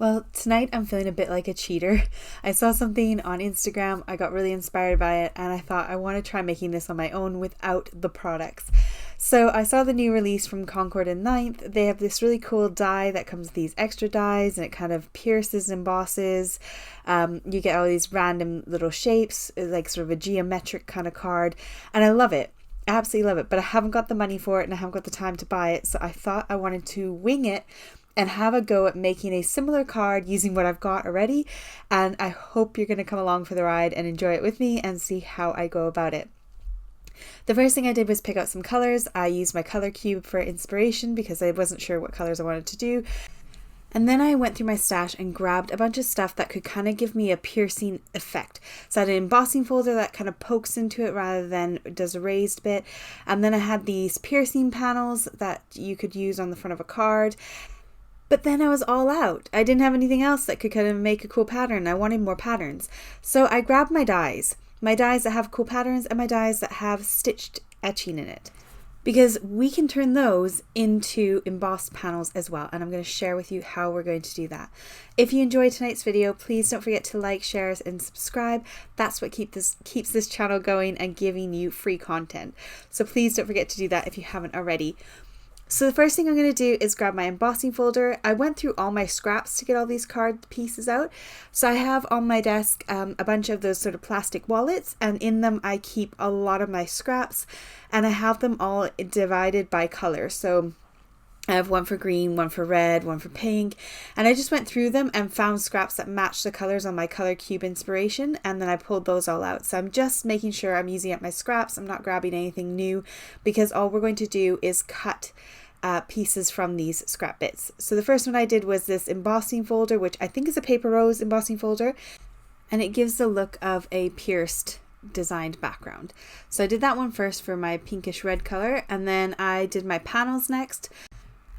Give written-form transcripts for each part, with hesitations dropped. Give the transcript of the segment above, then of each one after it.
Well, tonight I'm feeling a bit like a cheater. I saw something on Instagram, I got really inspired by it, and I thought I want to try making this on my own without the products. So I saw the new release from Concord and Ninth. They have this really cool die that comes with these extra dies, and it kind of pierces and embosses. You get all these random little shapes, like sort of a geometric kind of card, and I love it. I absolutely love it, but I haven't got the money for it and I haven't got the time to buy it, so I thought I wanted to wing it and have a go at making a similar card using what I've got already, and I hope you're going to come along for the ride and enjoy it with me and see how I go about it. The first thing I did was pick out some colors. I used my color cube for inspiration because I wasn't sure what colors I wanted to do. And then I went through my stash and grabbed a bunch of stuff that could kind of give me a piercing effect. So I had an embossing folder that kind of pokes into it rather than does a raised bit. And then I had these piercing panels that you could use on the front of a card. But then I was all out. I didn't have anything else that could kind of make a cool pattern. I wanted more patterns. So I grabbed my dies that have cool patterns and my dies that have stitched etching in it, because we can turn those into embossed panels as well. And I'm going to share with you how we're going to do that. If you enjoyed tonight's video, please don't forget to like, share, and subscribe. That's what keeps this channel going and giving you free content. So please don't forget to do that if you haven't already. So the first thing I'm going to do is grab my embossing folder. I went through all my scraps to get all these card pieces out. So I have on my desk a bunch of those sort of plastic wallets, and in them I keep a lot of my scraps, and I have them all divided by color. So I have one for green, one for red, one for pink, and I just went through them and found scraps that match the colors on my color cube inspiration, and then I pulled those all out. So I'm just making sure I'm using up my scraps. I'm not grabbing anything new, because all we're going to do is cut pieces from these scrap bits. So the first one I did was this embossing folder, which I think is a paper rose embossing folder, and it gives the look of a pierced designed background. So I did that one first for my pinkish red color, and then I did my panels next.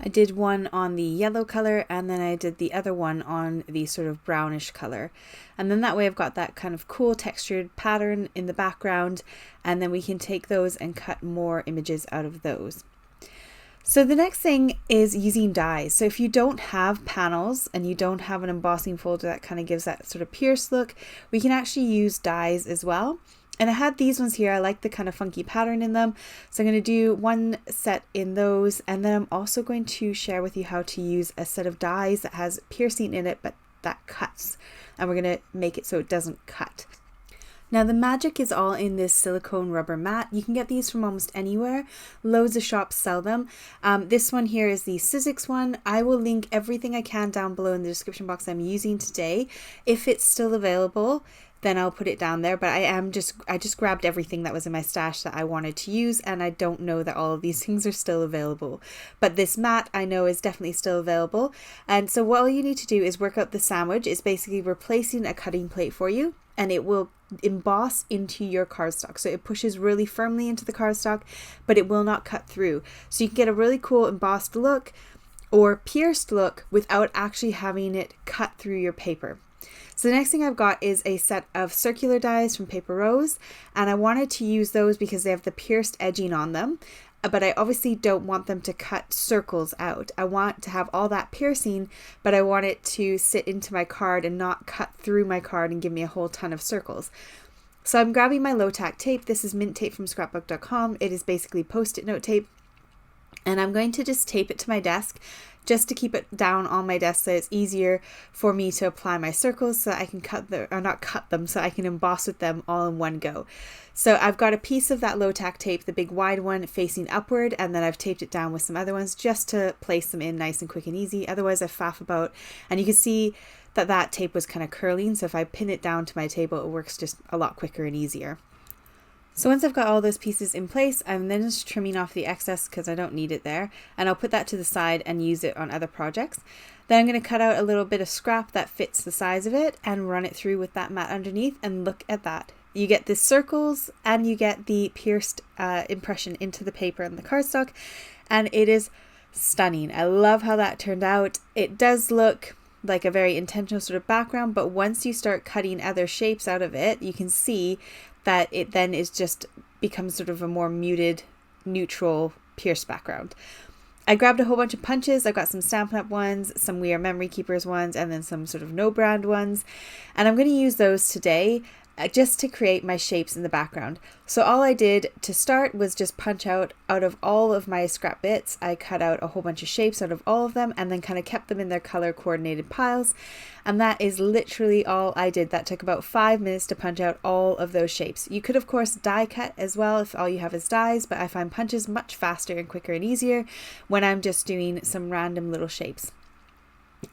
I did one on the yellow color, and then I did the other one on the sort of brownish color. And then that way I've got that kind of cool textured pattern in the background, and then we can take those and cut more images out of those. So the next thing is using dies. So if you don't have panels and you don't have an embossing folder that kind of gives that sort of pierced look, we can actually use dies as well. And I had these ones here. I like the kind of funky pattern in them. So I'm going to do one set in those, and then I'm also going to share with you how to use a set of dies that has piercing in it, but that cuts. And we're going to make it so it doesn't cut. Now the magic is all in this silicone rubber mat. You can get these from almost anywhere. Loads of shops sell them. This one here is the Sizzix one. I will link everything I can down below in the description box I'm using today. If it's still available, then I'll put it down there, but I just grabbed everything that was in my stash that I wanted to use, and I don't know that all of these things are still available. But this mat I know is definitely still available. And so what all you need to do is work out the sandwich. It's basically replacing a cutting plate for you, and it will emboss into your cardstock. So it pushes really firmly into the cardstock, but it will not cut through. So you can get a really cool embossed look or pierced look without actually having it cut through your paper. So the next thing I've got is a set of circular dies from Paper Rose, and I wanted to use those because they have the pierced edging on them, but I obviously don't want them to cut circles out. I want to have all that piercing, but I want it to sit into my card and not cut through my card and give me a whole ton of circles. So I'm grabbing my low tack tape. This is mint tape from scrapbookdotcom. It is basically post-it note tape. And I'm going to just tape it to my desk just to keep it down on my desk so it's easier for me to apply my circles so that I can so I can emboss with them all in one go. So I've got a piece of that low tack tape, the big wide one, facing upward, and then I've taped it down with some other ones just to place them in nice and quick and easy. Otherwise I faff about, and you can see that tape was kind of curling, so if I pin it down to my table it works just a lot quicker and easier. So once I've got all those pieces in place, I'm then just trimming off the excess because I don't need it there, and I'll put that to the side and use it on other projects. Then I'm going to cut out a little bit of scrap that fits the size of it and run it through with that mat underneath, and look at that. You get the circles and you get the pierced impression into the paper and the cardstock, and it is stunning. I love how that turned out. It does look like a very intentional sort of background, but once you start cutting other shapes out of it, you can see that it then is just becomes sort of a more muted, neutral, pierced background. I grabbed a whole bunch of punches. I've got some Stampin' Up! Ones, some We Are Memory Keepers ones, and then some sort of no brand ones. And I'm going to use those today just to create my shapes in the background. So all I did to start was just punch out of all of my scrap bits. I cut out a whole bunch of shapes out of all of them and then kind of kept them in their color coordinated piles. And that is literally all I did. That took about 5 minutes to punch out all of those shapes. You could of course die cut as well if all you have is dies, but I find punches much faster and quicker and easier when I'm just doing some random little shapes.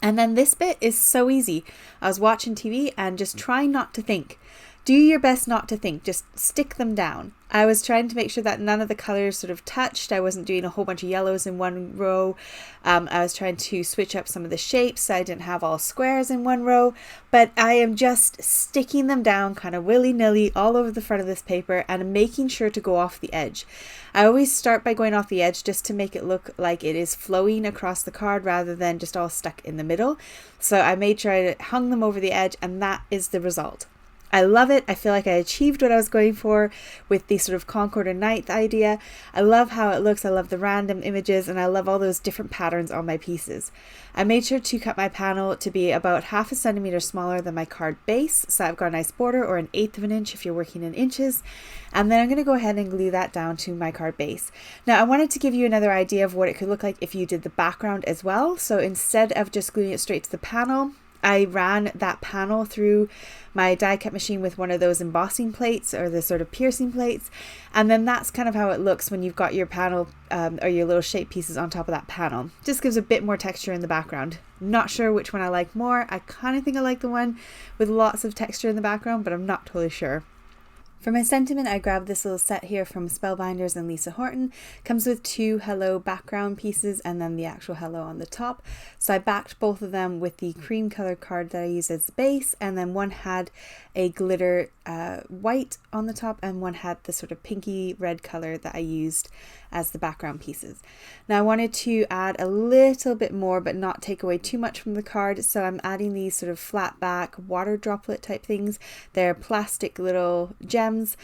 And then this bit is so easy. I was watching TV and just trying not to think. Do your best not to think, just stick them down. I was trying to make sure that none of the colors sort of touched. I wasn't doing a whole bunch of yellows in one row. I was trying to switch up some of the shapes so I didn't have all squares in one row, but I am just sticking them down kind of willy-nilly all over the front of this paper and making sure to go off the edge. I always start by going off the edge just to make it look like it is flowing across the card rather than just all stuck in the middle. So I made sure I hung them over the edge, and that is the result. I love it. I feel like I achieved what I was going for with the sort of Concord or Ninth idea. I love how it looks. I love the random images, and I love all those different patterns on my pieces. I made sure to cut my panel to be about 1/2 centimeter smaller than my card base. So I've got a nice border, or 1/8 of an inch if you're working in inches. And then I'm going to go ahead and glue that down to my card base. Now I wanted to give you another idea of what it could look like if you did the background as well. So instead of just gluing it straight to the panel, I ran that panel through my die cut machine with one of those embossing plates, or the sort of piercing plates, and then that's kind of how it looks when you've got your panel or your little shape pieces on top of that panel. Just gives a bit more texture in the background. Not sure which one I like more. I kind of think I like the one with lots of texture in the background, but I'm not totally sure. For my sentiment, I grabbed this little set here from Spellbinders and Lisa Horton. Comes with 2 hello background pieces and then the actual hello on the top. So I backed both of them with the cream colored card that I used as the base, and then one had a glitter white on the top and one had the sort of pinky red color that I used as the background pieces. Now I wanted to add a little bit more but not take away too much from the card, so I'm adding these sort of flat back water droplet type things. They're plastic little gems.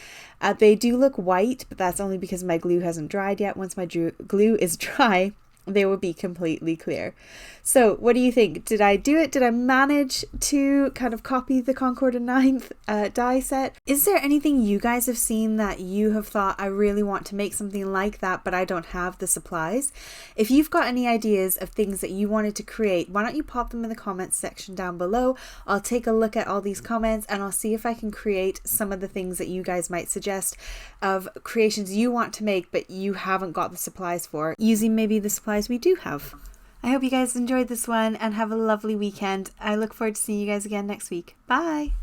They do look white, but that's only because my glue hasn't dried yet. Once my glue is dry, they will be completely clear. So what do you think? Did I do it? Did I manage to kind of copy the Concord and Ninth die set? Is there anything you guys have seen that you have thought, I really want to make something like that, but I don't have the supplies? If you've got any ideas of things that you wanted to create, why don't you pop them in the comments section down below? I'll take a look at all these comments and I'll see if I can create some of the things that you guys might suggest of creations you want to make but you haven't got the supplies for, using maybe the supplies we do have. I hope you guys enjoyed this one and have a lovely weekend. I look forward to seeing you guys again next week. Bye!